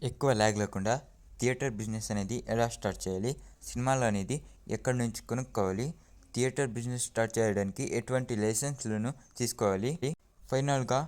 ఎక్కువ ల్యాగ్ లేకుండా theatre business అనేది ఎలా స్టార్ట్ చేయాలి, సినిమాలు అనేది ఎక్కడి నుంచి కొనుక్కోవాలి, థియేటర్ బిజినెస్ స్టార్ట్ చేయడానికి ఎటువంటి లైసెన్స్లను తీసుకోవాలి, ఫైనల్గా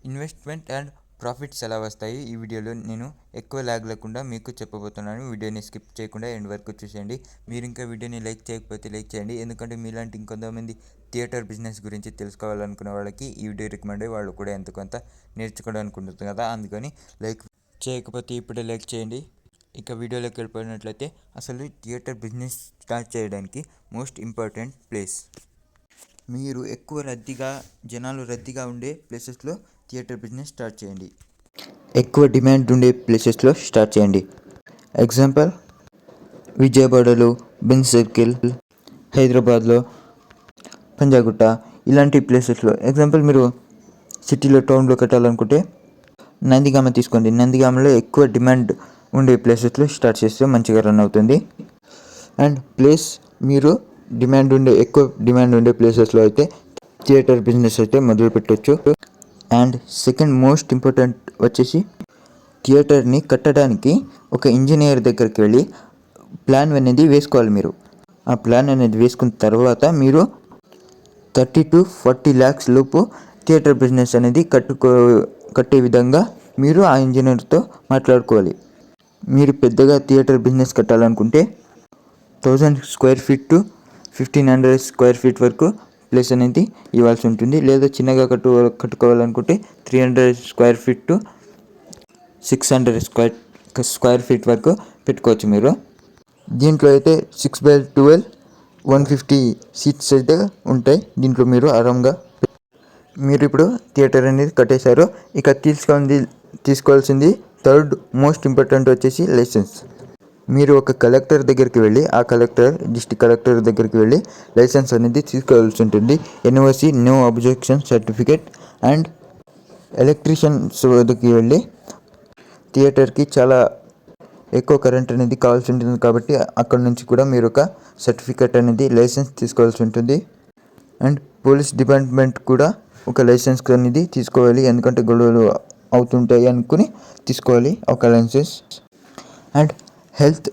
ఇన్వెస్ట్మెంట్ అండ్ ప్రాఫిట్స్ ఎలా వస్తాయి, ఈ వీడియోలో నేను ఎక్కువ ల్యాగ్ లేకుండా మీకు చెప్పబోతున్నాను. వీడియోని స్కిప్ చేయకుండా ఎండ్ వరకు చూసేయండి. మీరు ఇంకా వీడియోని లైక్ చేయకపోతే లైక్ చేయండి, ఎందుకంటే మీలాంటి ఇంకొంతమంది థియేటర్ బిజినెస్ గురించి తెలుసుకోవాలనుకునే వాళ్ళకి ఈ వీడియో రికమెండ్ అయ్యి వాళ్ళు కూడా ఎంతో కొంత నేర్చుకోవడానికి ఉంటుంది కదా, అందుకని లైక్ చేయకపోతే ఇప్పుడే లైక్ చేయండి. ఇక వీడియోలోకి వెళ్ళిపోయినట్లయితే అసలు థియేటర్ బిజినెస్ స్టార్ట్ చేయడానికి మోస్ట్ ఇంపార్టెంట్ ప్లేస్, మీరు ఎక్కువ జనాలు రద్దీగా ఉండే ప్లేసెస్లో థియేటర్ బిజినెస్ స్టార్ట్ చేయండి. ఎక్కువ డిమాండ్ ఉండే ప్లేసెస్లో స్టార్ట్ చేయండి. ఎగ్జాంపుల్ విజయవాడలో బెంజ్ సర్కిల్, హైదరాబాద్లో పంజాగుట్ట, ఇలాంటి ప్లేసెస్లో. ఎగ్జాంపుల్ మీరు సిటీలో టౌన్లో కట్టాలనుకుంటే నందిగామ తీసుకోండి. నందిగామలో ఎక్కువ డిమాండ్ ఉండే ప్లేసెస్లో స్టార్ట్ చేస్తే మంచిగా రన్ అవుతుంది. అండ్ ప్లేస్ మీరు ఎక్కువ డిమాండ్ ఉండే ప్లేసెస్లో అయితే థియేటర్ బిజినెస్ అయితే మొదలు పెట్టవచ్చు. అండ్ సెకండ్ మోస్ట్ ఇంపార్టెంట్ వచ్చేసి థియేటర్ని కట్టడానికి ఒక ఇంజనీర్ దగ్గరికి వెళ్ళి ప్లాన్ అనేది వేసుకోవాలి. మీరు ఆ ప్లాన్ అనేది వేసుకున్న తర్వాత మీరు 30 to 40 lakhs లోపు థియేటర్ బిజినెస్ అనేది కట్టే విధంగా మీరు ఆ ఇంజనీర్తో మాట్లాడుకోవాలి. మీరు పెద్దగా థియేటర్ బిజినెస్ కట్టాలనుకుంటే 1000 square feet to 1500 square feet వరకు ప్లేస్ అనేది ఇవ్వాల్సి ఉంటుంది. లేదా చిన్నగా కట్టుకోవాలనుకుంటే 300 square feet to 600 square feet వరకు పెట్టుకోవచ్చు మీరు. దీంట్లో అయితే 6x12 150 seats అయితే ఉంటాయి. దీంట్లో మీరు ఆరాంగా మీరు ఇప్పుడు థియేటర్ అనేది కట్టేశారు. ఇక తీసుకోవాల్సింది థర్డ్ మోస్ట్ ఇంపార్టెంట్ వచ్చేసి లైసెన్స్. మీరు ఒక కలెక్టర్ దగ్గరికి వెళ్ళి డిస్ట్రిక్ట్ కలెక్టర్ దగ్గరికి వెళ్ళి లైసెన్స్ అనేది తీసుకోవాల్సి ఉంటుంది. NOC, no objection certificate. And electricians దగ్గరికి వెళ్ళి థియేటర్కి చాలా ఎక్కువ కరెంట్ అనేది కావాల్సి ఉంటుంది కాబట్టి అక్కడ నుంచి కూడా మీరు ఒక సర్టిఫికేట్ అనేది లైసెన్స్ తీసుకోవాల్సి ఉంటుంది. అండ్ పోలీస్ డిపార్ట్మెంట్ కూడా ఒక లైసెన్స్ అనేది తీసుకోవాలి, ఎందుకంటే గొడవలు అవుతుంటాయి అనుకుని తీసుకోవాలి ఒక లైసెన్స్. అండ్ హెల్త్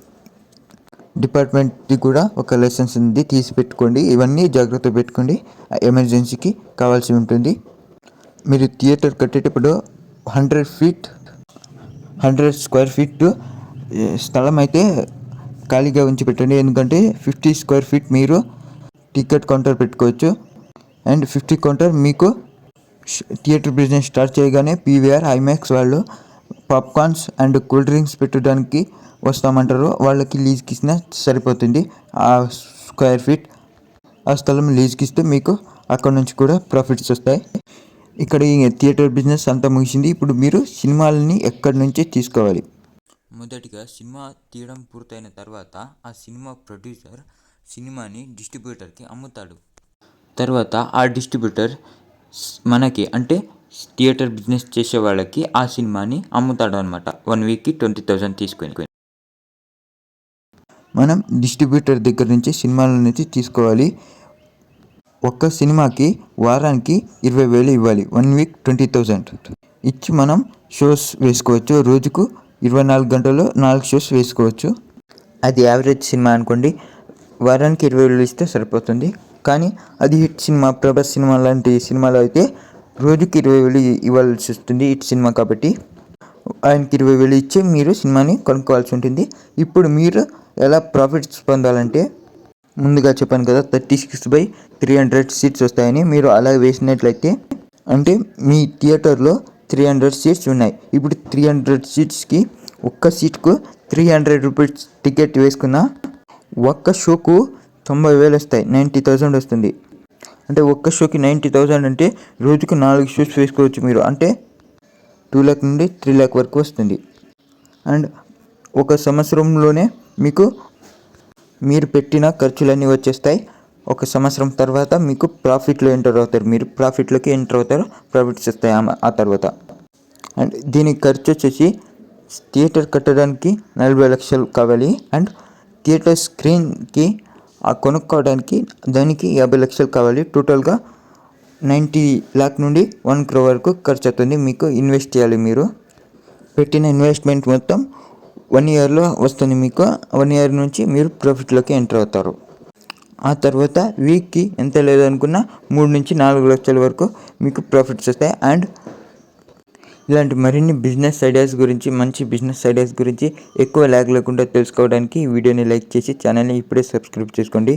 డిపార్ట్మెంట్ది కూడా ఒక లైసెన్స్ అనేది తీసి పెట్టుకోండి. ఇవన్నీ జాగ్రత్త పెట్టుకోండి, ఎమర్జెన్సీకి కావాల్సి ఉంటుంది. మీరు థియేటర్ కట్టేటప్పుడు 100 square feet స్థలం అయితే ఖాళీగా ఉంచి పెట్టండి, ఎందుకంటే 50 square feet మీరు టికెట్ కౌంటర్ పెట్టుకోవచ్చు. అండ్ 50 కౌంటర్ మీకు థియేటర్ బిజినెస్ స్టార్ట్ చేయగానే పీవీఆర్, ఐమాక్స్ వాళ్ళు పాప్కార్న్స్ అండ్ కూల్ డ్రింక్స్ పెట్టడానికి వస్తామంటారు, వాళ్ళకి లీజ్కి ఇచ్చినా సరిపోతుంది. ఆ స్క్వేర్ ఫీట్ ఆ స్థలం లీజ్కి ఇస్తే మీకు అక్కడ నుంచి కూడా ప్రాఫిట్స్ వస్తాయి. ఇక్కడ ఈ థియేటర్ బిజినెస్ అంతా ముగిసింది. ఇప్పుడు మీరు సినిమాలని ఎక్కడి నుంచి తీసుకోవాలి. మొదటిగా సినిమా తీయడం పూర్తయిన తర్వాత ఆ సినిమా ప్రొడ్యూసర్ సినిమాని డిస్ట్రిబ్యూటర్కి అమ్ముతాడు. తర్వాత ఆ డిస్ట్రిబ్యూటర్ మనకి అంటే థియేటర్ బిజినెస్ చేసే వాళ్ళకి ఆ సినిమాని అమ్ముతాడు అనమాట. 1 weekకి 20,000 తీసుకొని మనం డిస్ట్రిబ్యూటర్ దగ్గర నుంచి సినిమాల నుంచి తీసుకోవాలి. ఒక్క సినిమాకి వారానికి 20,000 ఇవ్వాలి. 1 week 20,000 ఇచ్చి మనం షోస్ వేసుకోవచ్చు. రోజుకు 24 గంటల్లో 4 shows వేసుకోవచ్చు. అది యావరేజ్ సినిమా అనుకోండి, వారానికి 20,000 ఇస్తే సరిపోతుంది. కానీ అది హిట్ సినిమా, ప్రభాస్ సినిమా లాంటి సినిమాలో అయితే రోజుకి 20,000 ఇవ్వాల్సి వస్తుంది. హిట్ సినిమా కాబట్టి ఆయనకి 20,000 ఇచ్చి మీరు సినిమాని కొనుక్కోవాల్సి ఉంటుంది. ఇప్పుడు మీరు ఎలా ప్రాఫిట్స్ పొందాలంటే, ముందుగా చెప్పాను కదా 36/300 seats వస్తాయని. మీరు అలా వేసినట్లయితే అంటే మీ థియేటర్లో 300 seats ఉన్నాయి. ఇప్పుడు 300 seatsకి ఒక్క సీట్కు 300 rupees టికెట్ వేసుకున్న ఒక్క షోకు 90,000 వస్తాయి, 90,000 వస్తుంది. అంటే ఒక్క షోకి 90,000 అంటే రోజుకు 4 shows వేసుకోవచ్చు మీరు, అంటే 2 lakh నుండి 3 lakh వరకు వస్తుంది. అండ్ ఒక సంవత్సరంలోనే మీకు మీరు పెట్టిన ఖర్చులన్నీ వచ్చేస్తాయి. ఒక సంవత్సరం తర్వాత మీకు ప్రాఫిట్లోకి ఎంటర్ అవుతారు, ప్రాఫిట్స్ వస్తాయి ఆ తర్వాత. అండ్ దీనికి ఖర్చు వచ్చేసి థియేటర్ కట్టడానికి 40 లక్షలు కావాలి. అండ్ థియేటర్ స్క్రీన్కి కొనుక్కోవడానికి దానికి 50 లక్షలు కావాలి. టోటల్గా 90 lakh నుండి 1 crore వరకు ఖర్చు అవుతుంది. మీకు ఇన్వెస్ట్ చేయాలి మీరు. పెట్టిన ఇన్వెస్ట్మెంట్ మొత్తం 1 ఇయర్లో వస్తుంది. మీకు 1 ఇయర్ నుంచి మీరు ప్రాఫిట్లోకి ఎంటర్ అవుతారు. ఆ తర్వాత వీక్కి ఎంత లేదనుకున్నా 3 నుంచి 4 లక్షల వరకు మీకు ప్రాఫిట్స్ వస్తాయి. అండ్ ఇలాంటి మరిన్ని బిజినెస్ ఐడియాస్ గురించి, మంచి బిజినెస్ ఐడియాస్ గురించి ఎక్కువ ల్యాగ్ లేకుండా తెలుసుకోవడానికి ఈ వీడియోని లైక్ చేసి ఛానల్ని ఇప్పుడే సబ్స్క్రైబ్ చేసుకోండి.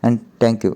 And thank you.